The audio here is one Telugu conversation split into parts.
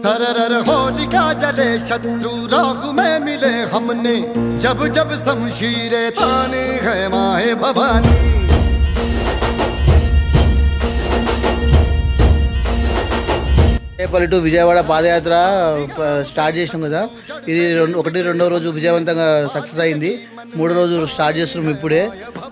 सरर होलिका जले शत्रु राह में मिले हमने जब जब शमशीरें ताने है माए भवानी పల్లెటూరు విజయవాడ పాదయాత్ర స్టార్ట్ చేసినాం కదా. ఇది రెండవ రోజు విజయవంతంగా సక్సెస్ అయింది. మూడో రోజు స్టార్ట్ చేస్తున్నాం ఇప్పుడే.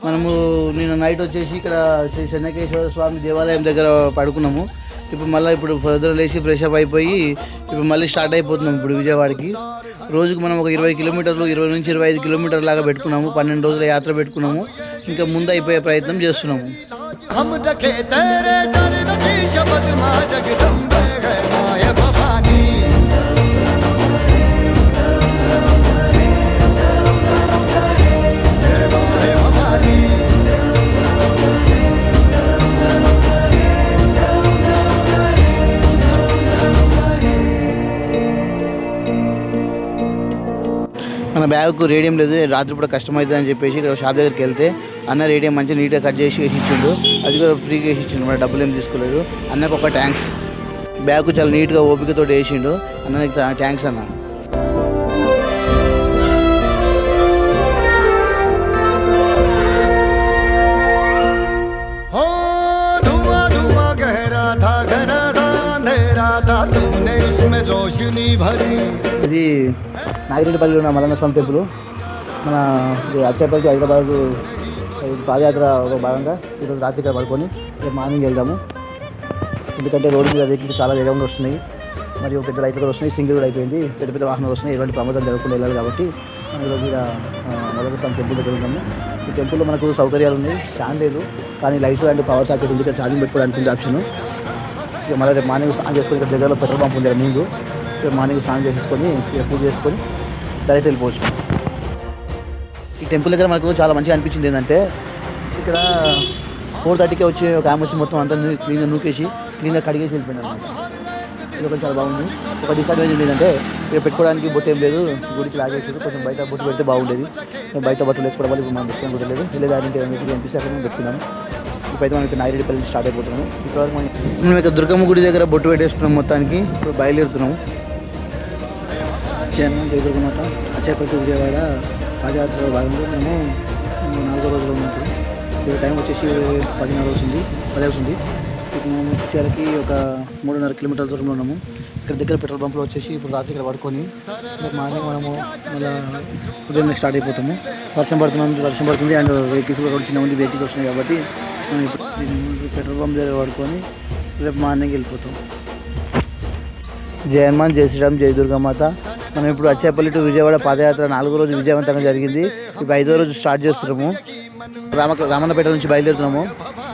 మనము నిన్న నైట్ వచ్చేసి ఇక్కడ శ్రీ చెన్నకేశ్వర స్వామి దేవాలయం దగ్గర పడుకున్నాము. ఇప్పుడు మళ్ళీ పొద్దున లేచి ఫ్రెష్ అప్ అయిపోయి ఇప్పుడు మళ్ళీ స్టార్ట్ అయిపోతున్నాం ఇప్పుడు విజయవాడకి. రోజుకు మనం ఒక 20 కిలోమీటర్లు 20 నుంచి 25 కిలోమీటర్ల లాగా పెట్టుకున్నాము. 12 రోజుల యాత్ర పెట్టుకున్నాము. ఇంకా ముందు అయిపోయే ప్రయత్నం చేస్తున్నాము. మన బ్యాగ్కు రేడియం లేదు, రాత్రి కూడా కష్టమవుతుంది అని చెప్పేసి ఇక్కడ షాప్ దగ్గరికి వెళ్తే అన్న రేడియం మంచిగా నీట్గా కట్ చేసి వేసి ఇచ్చిండు. అది కూడా ఫ్రీగా వేసి ఇచ్చిండు, మన డబ్బులు ఏం తీసుకోలేదు. అన్నకు ఒక ట్యాంక్స్. బ్యాగ్ చాలా నీట్గా ఓపికతో వేసిండు. అన్నకి ట్యాంక్స్ అన్న. ఇది నాగిరెడ్డిపల్లిలో ఉన్న మల్లన్న స్వామి టెంపుల్. మన అచ్చేపల్లికి హైదరాబాద్ పాదయాత్ర ఒక భాగంగా ఈరోజు రాత్రి ఇక్కడ పడుకొని రేపు మార్నింగ్ వెళ్దాము. ఎందుకంటే రోడ్డు మీద వెహికల్స్ చాలా వేగంగా వస్తున్నాయి, మరియు పెద్ద లైట్లు కూడా వస్తున్నాయి. సింగిల్ కూడా అయిపోయింది. పెద్ద పెద్ద వాహనాలు వస్తున్నాయి. ఎటువంటి ప్రమాదాలు జరగకుండా వెళ్ళాలి కాబట్టి మనం ఈరోజు ఇక్కడ మల్లన్న స్వామి టెంపుల్ దగ్గర ఉన్నాము. ఈ టెంపుల్లో మనకు సౌకర్యాలు ఉన్నాయి, ఫ్యాన్ లేదు, కానీ లైట్స్ అండ్ పవర్ సాకెట్ ఉంది. ఇక్కడ ఛార్జింగ్ పెట్టుకోవడానికి ఉంది ఆప్షన్. ఇక మళ్ళీ రేపు మార్నింగ్ స్నానం చేసుకొని ఇక్కడ దగ్గరలో పెట్రోల్ పంప్ ఉంది ముందు. రేపు మార్నింగ్ స్నానం చేసుకొని పూజ చేసుకొని డైరెక్ట్ వెళ్ళిపోవచ్చు. ఈ టెంపుల్ దగ్గర మనకు చాలా మంచిగా అనిపించింది ఏంటంటే ఇక్కడ 4:30కే వచ్చి ఒక ఆమె వచ్చి మొత్తం అంతా క్లీన్గా నూకేసి క్లీన్గా కడిగేసి వెళ్ళిపోయింది అన్నమాట. ఇది ఒకటి చాలా బాగుంది. ఒక డిసడ్వాంటేజ్ ఏంటంటే ఇక్కడ పెట్టుకోవడానికి బొట్టు ఏం లేదు, గుడికి లాగేసారు. కొంచెం బయట బొట్టు పెడితే బాగుండేది. బయట బట్టలు వేసుకోవడం వల్ల ఇప్పుడు మనం పెట్టుకోవడం కుదరలేదు. వెళ్ళేదానికి అనిపిస్తే అక్కడ మేము పెట్టుకున్నాము. ఇప్పుడైతే మనం ఇక్కడ నాగిరెడ్డిపల్లి స్టార్ట్ అయిపోతున్నాము. ఇప్పటివరకు మనం ఇక్కడ దుర్గమ్మ గుడి దగ్గర బొట్టు పెట్టేసుకున్నాం మొత్తానికి. ఇప్పుడు బయలుదేరుతున్నాము. దుర్గమాత అచ్చేపల్లి విజయవాడ పాదయాత్రలో భాగంగా మేము 4వ రోజులో ఉన్నట్టు. ఇప్పుడు టైం వచ్చేసి 10:30 అవుతుంది. ఇప్పుడు మేము చివరికి ఒక 3.5 కిలోమీటర్ల దూరంలో ఉన్నాము. ఇక్కడ దగ్గర పెట్రోల్ బంప్లో వచ్చేసి ఇప్పుడు రాత్రి ఇక్కడ పడుకొని మార్నింగ్ మనము మళ్ళీ ఉదయం స్టార్ట్ అయిపోతాము. వర్షం పడుతుంది అండ్ వెహికల్స్ కూడా చిన్న మంది వెహికల్స్ వస్తున్నాయి కాబట్టి మనం ఇప్పుడు పెట్రోల్ పంప్ దగ్గర పడుకొని రేపు మార్నింగ్ వెళ్ళిపోతాం. జై హనుమాన్, జై శ్రీరామ్, జై దుర్గామాత. మనం ఇప్పుడు అచ్చేపల్లి టు విజయవాడ పాదయాత్ర 4వ రోజు విజయవంతంగా జరిగింది. ఇప్పుడు 5వ రోజు స్టార్ట్ చేస్తున్నాము. రామన్నపేట నుంచి బయలుదేరుతున్నాము.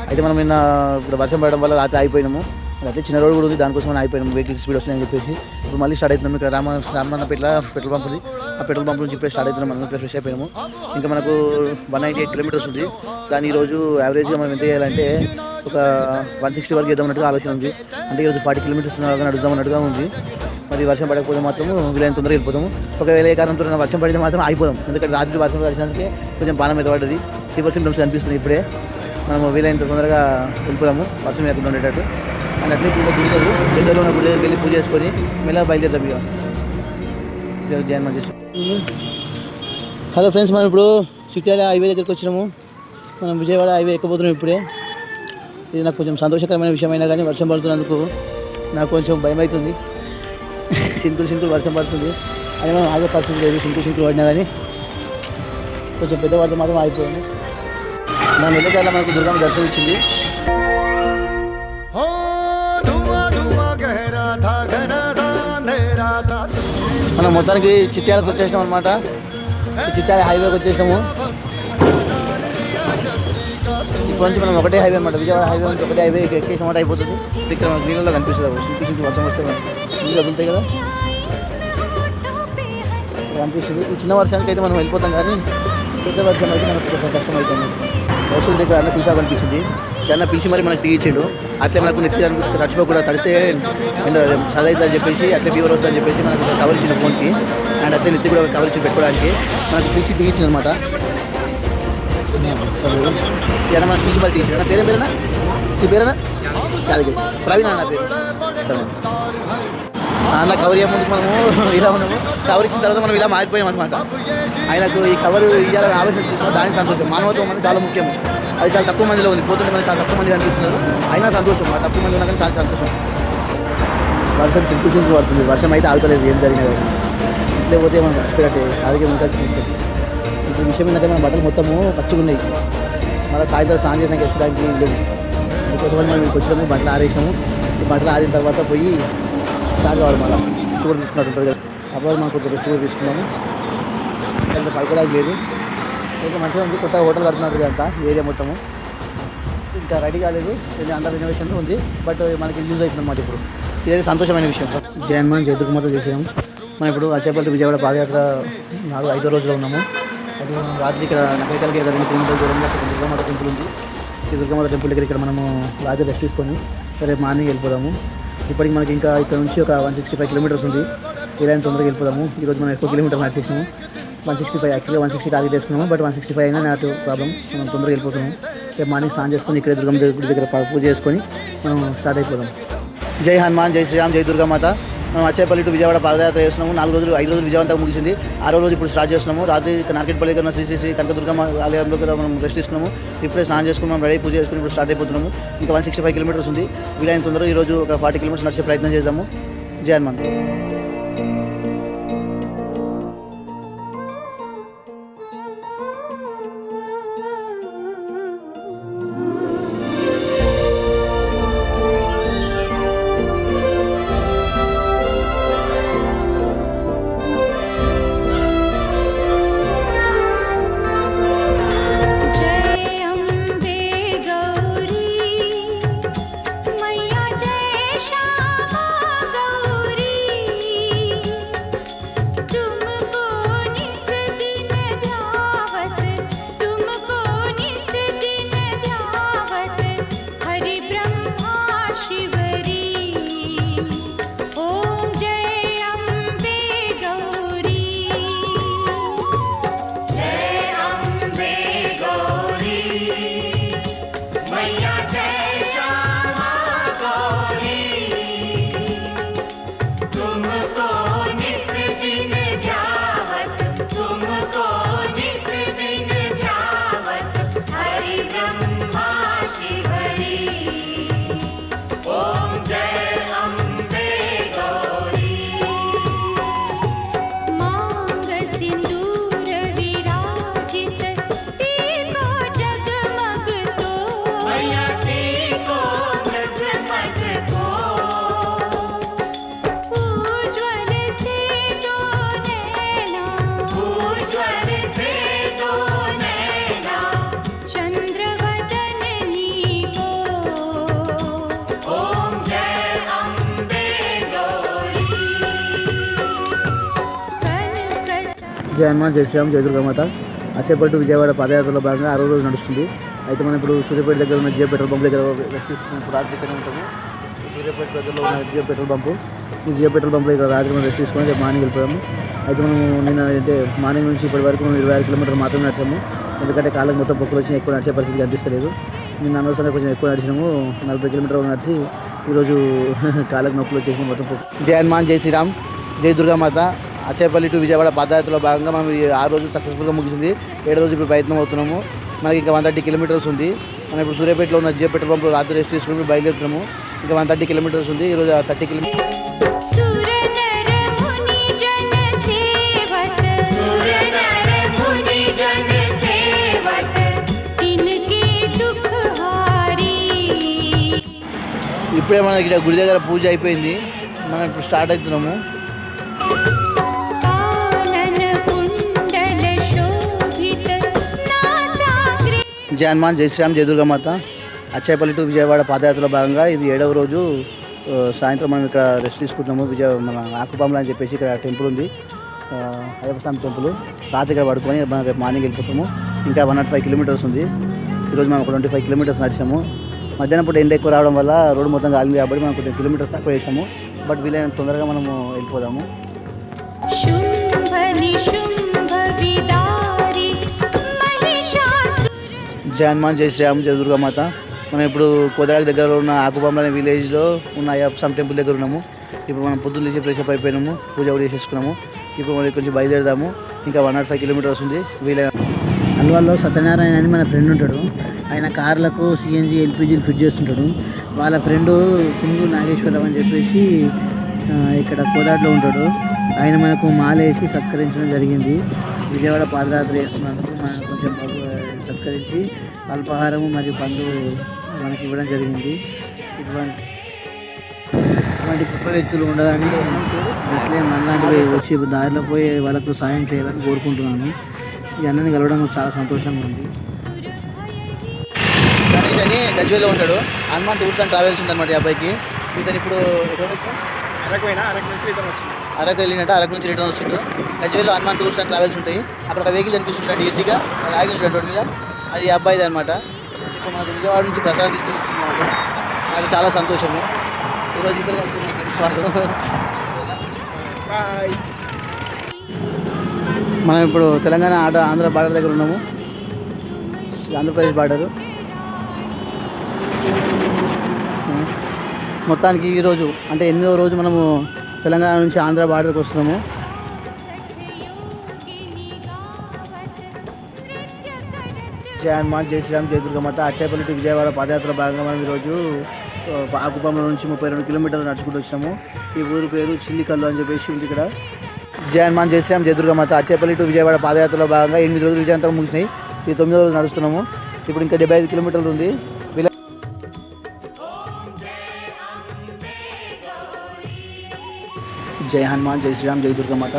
అయితే మనం నిన్న ఇప్పుడు వర్షం పడడం వల్ల రాత్రి ఆగిపోయినాము. అయితే చిన్న రోడ్ కూడా ఉంది, దానికోసం మనం అయిపోయినాము. వెహికల్ స్పీడ్ వస్తున్నాయని చెప్పేసి ఇప్పుడు మళ్ళీ స్టార్ట్ అవుతున్నాము. ఇక్కడ రామన్నపేట పెట్రోల్ పంప్ ఉంది. ఆ పెట్రోల్ పంప్ నుంచి ఇప్పుడే స్టార్ట్ అవుతున్నాం. మనం ఫ్రెష్ అయిపోయినాము. ఇంకా మనకు 198 కిలోమీటర్స్ ఉంది. కానీ ఈరోజు యావరేజ్గా మనం ఎంత చేయాలంటే ఒక 160 వరకు చేద్దామన్నట్టుగా ఆలోచన ఉంది. అంటే ఈరోజు 40 కిలోమీటర్స్ నడుద్దామన్నట్టుగా ఉంది. మరి వర్షం పడకపోతే మాత్రం వీలైన తొందరగా వెళ్ళిపోతాము. ఒకవేళ ఏ కారణంతో వర్షం పడితే మాత్రం ఆగిపోదాం. ఎందుకంటే రాత్రి వర్షం పడినందుకే కొంచెం బాణం మీద పడ్డది. ఫీవర్ సింప్టమ్స్ అనిపిస్తుంది. ఇప్పుడే మనము వీలైనంత తొందరగా వెళ్ళిపోదాము వర్షం లేకుండా ఉండేటట్టు. అండ్ అట్లే ఇప్పుడు గుడి దగ్గరలో ఉన్న గుడి దగ్గరికి వెళ్ళి పూజ చేసుకొని మెల్లగా బయలుదేరుతాం. ఇక జన్మ చేసి. హలో ఫ్రెండ్స్, మనం ఇప్పుడు చిట్యాల హైవే దగ్గరికి వచ్చినాము. మనం విజయవాడ హైవే ఎక్కబోతున్నాం ఇప్పుడే. ఇది నాకు కొంచెం సంతోషకరమైన విషయమైనా కానీ వర్షం పడుతున్నందుకు నాకు కొంచెం భయం అవుతుంది. సింకులు వర్షం పడుతుంది అని మనం ఆగే పరిస్థితి లేదు. సింకులు పడినా కానీ కొంచెం పెద్ద వర్షం మాత్రం ఆగిపోయింది. మనం వెళ్ళేదాకా మనకు దుర్గమ్మ దర్శనం ఇచ్చింది. మనం మొత్తానికి చిట్యాలకు వచ్చేసాం అనమాట. చిట్యాల హైవేకి వచ్చేసాము. ఇప్పుడు నుంచి మనం ఒకటే హైవే అనమాట. విజయవాడ హైవే నుంచి ఒకటే హైవే ఎక్కేసి మాట అయిపోతుంది. ఇక్కడ మన గ్రీన్లో కనిపిస్తుంది. సింకు వర్షం వస్తే నీళ్ళు వదులుతాయి కదా అనిపిస్తుంది. ఈ చిన్న వర్షానికి అయితే మనం వెళ్ళిపోతాం, కానీ పెద్ద వర్షం అయితే మనకు కొంచెం కష్టం అవుతుంది. వర్షం దగ్గర అన్న పిలిచాలనిపిస్తుంది. అన్న పిలిచి మరి మనకు టీ ఇచ్చాడు. అట్లే మనకు నెత్తి అనిపిస్తుంది. రచ్చిపోకుండా తడిస్తే చదవుతుంది అని చెప్పేసి, అట్లే ఫీవర్ వస్తుందని చెప్పేసి మనకు కవర్ ఇచ్చింది ఫోన్కి. అండ్ అట్లే నెత్తి కూడా కవర్ ఇచ్చి పెట్టుకోవడానికి మనకు పిలిచి టీ ఇచ్చింది అనమాట. మన పిలిచి మరి టీ ఇచ్చింది. నా పేరేనా నీ పేరేనా? ప్రవీణ నా పేరు. అన్న కవర్ ముందు మనము ఇలా ఉన్నాము. కవర్ ఇచ్చిన తర్వాత మనం ఇలా మారిపోయాం అనమాట. ఆయనకు ఈ కవర్ ఇవ్వాలని ఆలోచన చేసిన దానికి సంతోషం. మానవత్వం అనేది చాలా ముఖ్యం. అది చాలా తక్కువ మందిలో ఉంది. పోతుంటే మనకి చాలా తక్కువ మంది కనిపిస్తున్నారు. అయినా సంతోషం. ఆ తక్కువ మంది ఉన్నా కానీ చాలా సంతోషం. వర్షం చింపు చింపు పడుతుంది. వర్షం అయితే ఆగుతలేదు ఏం జరిగినది. లేకపోతే మనం చచ్చిపోయినట్టే ఆరోగ్యం ఇంకా చూపిస్తుంది. ఇప్పుడు విషయం ఏంటంటే మన బట్టలు మొత్తము పచ్చిగా ఉన్నాయి. మళ్ళీ సాయంత్రం స్నానం చేయడానికి వేసుకోవడానికి లేవు. అందుకోసం మనం మీకు వచ్చినాము, బట్టలు ఆరేసాము. ఈ బట్టలు ఆరిన తర్వాత పోయి స్టార్ట్ కావాలి. మళ్ళీ షుగర్ తీసుకున్నట్టు ఉంటుంది కదా. అప్పుడు మనం కొంచెం షుగర్ తీసుకున్నాము. ఇంకా పడుకోవడానికి లేదు. ఇంకా మంచిగా ఉంది. కొత్త హోటల్ కడుతున్నారు అంతా ఏరియా మొత్తము. ఇంకా రెడీ కాలేదు. అండర్ రెనోవేషన్ ఉంది. బట్ మనకి యూజ్ అవుతుంది అన్నమాట. ఇప్పుడు ఇదైతే సంతోషమైన విషయం. జయన్మాన్ జయదుర్గమాత చేసాము. మనం ఇప్పుడు అచ్చేపల్లి విజయవాడ పాదయాత్ర 4-5వ రోజులో ఉన్నాము. అది రాత్రి ఇక్కడ నగరికలకి 2 కిలోమీటర్ల దూరంలో దుర్గామాత టెంపుల్ ఉంది. ఈ దుర్గామాత టెంపుల్ దగ్గర ఇక్కడ మనము రాత్రి రెస్ట్ తీసుకొని రేపు మార్నింగ్ వెళ్ళిపోదాము. ఇప్పటికి మనకి ఇంకా ఇక్కడ నుంచి ఒక 165 కిలోమీటర్స్ ఉంది. ఇలా తొందరగా వెళ్ళిపోదాము. ఈరోజు మనం ఎక్కువ కిలోమీటర్లు నడిచేసాము. 165 యాక్చువల్గా 160 టార్గెట్ వేసుకున్నాము. బట్ 165 అయినా నాటు ప్రాబ్లం. మనం తొందరగా వెళ్ళిపోతున్నాము. రేపు మార్నింగ్ స్నానం చేసుకొని ఇక్కడ దుర్గమ్మ గుడి దగ్గర పూజ చేసుకొని మనం స్టార్ట్ అయిపోదాం. జై హనుమాన్, జై శ్రీరామ్, జై దుర్గామాత. మనం అచ్చేపల్లి టు విజయవాడ పాదయాత్ర చేస్తున్నాము. 5 రోజులు విజయవంతంగా ముగిసింది. 6వ రోజు ఇప్పుడు స్టార్ట్ చేస్తున్నాము. రాత్రి నార్కెట్పల్లి దగ్గర శ్రీ కనకదుర్గమ్మ ఆలయంలో మనం రెస్ట్ తీసుకున్నాము. ఇప్పుడే స్నానం చేసుకుని మనం రెడీ పూజ చేసుకుని ఇప్పుడు స్టార్ట్ అయిపోతున్నాము. ఇంకా 165 కిలోమీటర్స్ ఉంది. వీలైన తొందరగా ఈరోజు ఒక 40 కిలోమీటర్స్ నడిచే ప్రయత్నం చేద్దాము. జై హనుమాన్. జై హనుమాన్, జై శ్రీరామ్, జై దుర్గామాత. అచ్చేపల్లి టు విజయవాడ పాదయాత్రలో భాగంగా 6వ రోజు నడుస్తుంది. అయితే మనం ఇప్పుడు సూర్యాపేట దగ్గర ఉన్న జియో పెట్రోల్ బంప్ దగ్గర రెస్ట్ తీసుకున్నాం. ఇప్పుడు రాత్రి ఇక్కడే ఉంటాము. సూర్యాపేట దగ్గరలో ఉన్న జియో పెట్రోల్ బంపు. ఈ జియో పెట్రోల్ బంప్లో ఇక్కడ రాత్రి మనం రెస్ట్ తీసుకొని రేపు మార్నింగ్ వెళ్ళిపోయాము. అయితే మనం నిన్న అంటే మార్నింగ్ నుంచి ఇప్పటి వరకు మనం 26 కిలోమీటర్లు మాత్రమే నడిచాము. ఎందుకంటే కాళ్ళకి మొత్తం పొక్కులు వచ్చి ఎక్కువ నడిచే పరిస్థితి కనిపిస్తలేదు. నిన్న అనవసరంగా కొంచెం ఎక్కువ నడిచినాము. 40 కిలోమీటర్లు నడిచి ఈరోజు కాళ్ళకి నొప్పులు వచ్చేసి మొత్తం పొక్కు. జై హనుమాన్, జై శ్రీరామ్, జై దుర్గామాత. అచ్చేపల్లి టు విజయవాడ పాదయాత్రలో భాగంగా మనం 6 రోజులు సక్సెస్ఫుల్గా ముగిసింది. 7వ రోజు ఇప్పుడు ప్రయత్నం అవుతున్నాము. మనకి ఇంకా 130 కిలోమీటర్స్ ఉంది. మనం ఇప్పుడు సూర్యాపేటలో ఉన్న జియో పెట్రోల్ పంప్లో రాత్రి రెస్ట్ తీసుకుని బయలుదేరుతున్నాము. ఇంకా 130 కిలోమీటర్స్ ఉంది. ఈరోజు 30 కిలోమీటర్స్. ఇప్పుడే మనకి ఇక్కడ గుడి దగ్గర పూజ అయిపోయింది. మనం ఇప్పుడు స్టార్ట్ అవుతున్నాము. జై హనుమాన్, జై శ్రీరామ్, జై దుర్గామాత. అచ్చేపల్లి టు విజయవాడ పాదయాత్రలో భాగంగా ఇది 7వ రోజు. సాయంత్రం మనం ఇక్కడ రెస్ట్ తీసుకుంటున్నాము. మన ఆకుపాములు అని చెప్పేసి ఇక్కడ టెంపుల్ ఉంది, అయ్యప్ప స్వామి టెంపుల్. రాత్రి ఇక్కడ పడుకొని మనం రేపు మార్నింగ్ వెళ్ళిపోతాము. ఇంకా 105 కిలోమీటర్స్ ఉంది. ఈరోజు మనం ఒక 25 కిలోమీటర్స్ నడిచాము. మధ్యాహ్నం పూట ఎండ ఎక్కువ రావడం వల్ల రోడ్డు మొత్తం కాలింది కాబట్టి మనం కొంచెం కిలోమీటర్స్ తక్కువ చేసాము. బట్ వీలైనంత తొందరగా మనము వెళ్ళిపోదాము. జై హనుమాన్, జై శ్రీరామ్, జై దుర్గామాత. మనం ఇప్పుడు కోదాడ దగ్గరలో ఉన్న ఆకుపాములు అనే విలేజ్లో ఉన్న అయ్యప్ప స్వామి టెంపుల్ దగ్గర ఉన్నాము. ఇప్పుడు మనం పొద్దున్న లేచి ఫ్రెష్ అప్ అయిపోయినాము, పూజ కూడా చేసేసుకున్నాము. ఇప్పుడు మనం కొంచెం బయలుదేరదాము. ఇంకా 105 కిలోమీటర్స్ ఉంది. అల్వాల్లో సత్యనారాయణ అని మన ఫ్రెండ్ ఉంటాడు. ఆయన కార్లకు సిఎన్జి ఎల్పిజీలు ఫిట్ చేస్తుంటాడు. వాళ్ళ ఫ్రెండు సింగు నాగేశ్వరరావు అని చెప్పేసి ఇక్కడ కోదాట్లో ఉంటాడు. ఆయన మనకు మాల వేసి సత్కరించడం జరిగింది. విజయవాడ పాదయాత్ర చేస్తున్నందుకు మనం కొంచెం సత్కరించి అల్పాహారము మరియు పండ్లు మనకి ఇవ్వడం జరిగింది. ఇటువంటి గొప్ప వ్యక్తులు ఉండాలని, అట్లే మనలాంటివి వచ్చి దారిలో పోయి వాళ్ళకు సాయం చేయాలని కోరుకుంటున్నాను. ఈ అన్నని కలవడం చాలా సంతోషంగా ఉంది. గణేష్ అని గజ్వేల్లో ఉంటాడు. హనుమాన్ టూర్స్ అండ్ ట్రావెల్స్ ఉందన్నమాట ఈ అబ్బాయికి. ఇతను ఇప్పుడు అరకు వెళ్ళినట్టు, అరకు నుంచి రిటర్న్ వస్తుంది. గజ్వేల్లో హనుమాన్ టూర్స్ అండ్ ట్రావెల్స్ ఉంటాయి. అక్కడ ఒక వెహికల్ కనిపిస్తుంటాడు ఈజీగా ఆగి ఉంటాడు రోడ్డు మీద. అది అబ్బాయిది అనమాట. ఇప్పుడు మనకు విజయవాడ నుంచి ప్రసాదం తీసుకొని వచ్చింది. నాకు చాలా సంతోషము. ఈరోజు ఇద్దరు మనం ఇప్పుడు తెలంగాణ ఆంధ్ర బార్డర్ దగ్గర ఉన్నాము. ఆంధ్రప్రదేశ్ బార్డరు. మొత్తానికి ఈరోజు అంటే 8వ రోజు మనము తెలంగాణ నుంచి ఆంధ్ర బార్డర్కి వస్తున్నాము. జై హనుమాన్, జై శ్రీరామ్, జై దుర్గమాత. అచ్చేపల్లి టు విజయవాడ పాదయాత్ర భాగంగా మనం ఈరోజు ఆకుపంలో నుంచి 32 కిలోమీటర్లు నడుచుకుంటూ వచ్చాము. ఈ ఊరు పేరు చిల్లికల్లు అని చెప్పేసి ఉంది ఇక్కడ. జై హనుమాన్, జై శ్రీరామ్, జై దుర్గమాత. అచ్చేపల్లి టు విజయవాడ పాదయాత్రలో భాగంగా 8 రోజులు విజయవంతంగా ముగిసినాయి. ఈ 9వ రోజు నడుస్తున్నాము. ఇప్పుడు ఇంకా 75 కిలోమీటర్లు ఉంది. జై హనుమాన్, జై శ్రీరామ్, జై దుర్గమాత.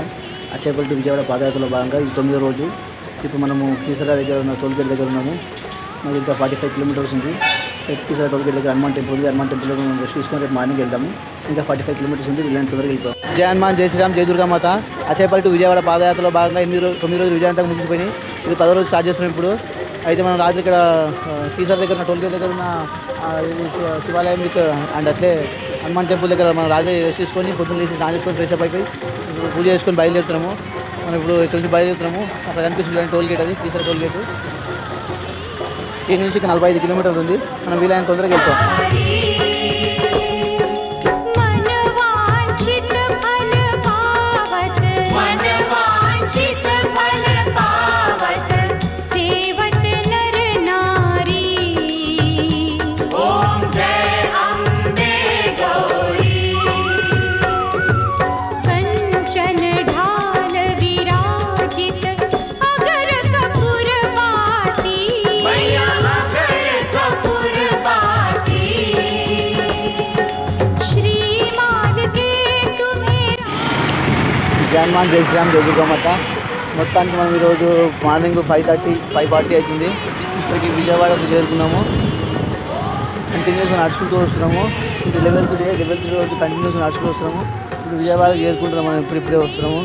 అచ్చేపల్లి టు విజయవాడ పాదయాత్రలో భాగంగా ఈ 9వ రోజు. ఇప్పుడు మనము కీసరా దగ్గర ఉన్న టోల్గేట్ దగ్గర ఉన్నాము. మనకి ఇంకా 45 కిలోమీటర్స్ ఉంది. కీసరా టోల్గేట్ దగ్గర హనుమాన్ టెంపుల్ ఉంది. హనుమాన్ టెంపుల్లో మనం రెస్ట్ తీసుకొని రేపు మార్నింగ్ వెళ్తాము. ఇంకా 45 కిలోమీటర్స్ ఉంది. వీళ్ళని తొందరగా వెళ్తాం. జై హనుమాన్, జై శ్రీరామ్, జై దుర్గమాత. అచ్చేపల్లి టు విజయవాడ పాదయాత్రలో భాగంగా 9 రోజులు విజయవంతంగా ముగిసిపోయినాయి. ఇది 10వ రోజు స్టార్ట్ చేస్తున్నాం ఇప్పుడు. అయితే మనం రాత్రి ఇక్కడ కీసరా దగ్గర ఉన్న టోల్గేట్ దగ్గర ఉన్న శివాలయం విత్ అండ్ అట్లే హనుమాన్ టెంపుల్ దగ్గర మనం రాత్రి రెస్ట్ తీసుకొని పొద్దున్న లేచి స్నానం చేసుకొని ఫ్రెష్ అప్ అయిపోయి పూజ చేసుకొని బయలుదేరుతున్నాము. మనం ఇప్పుడు ఇక్కడ నుంచి బయలుదేరుతున్నాము. అక్కడ కనిపిస్తుంది టోల్గేట్, అది కీసరా టోల్గేట్. ఈ నుంచి 45 కిలోమీటర్లు ఉంది. మనం వీలైన తొందరగా వెళ్తాం. జై హనుమాన్, జై శ్రీరామ్, జై దుర్గమాత. మొత్తానికి మనం ఈరోజు మార్నింగ్ 5:40 అవుతుంది. ఇప్పటికి విజయవాడకు చేరుకున్నాము. కంటిన్యూస్గా నడుచుకుంటూ వస్తున్నాము. ఇది 11th రోజు కంటిన్యూస్గా నడుచుకుంటూ వస్తున్నాము. ఇప్పుడు విజయవాడకు చేరుకుంటున్నాము. మనం ఇప్పుడే వస్తున్నాము.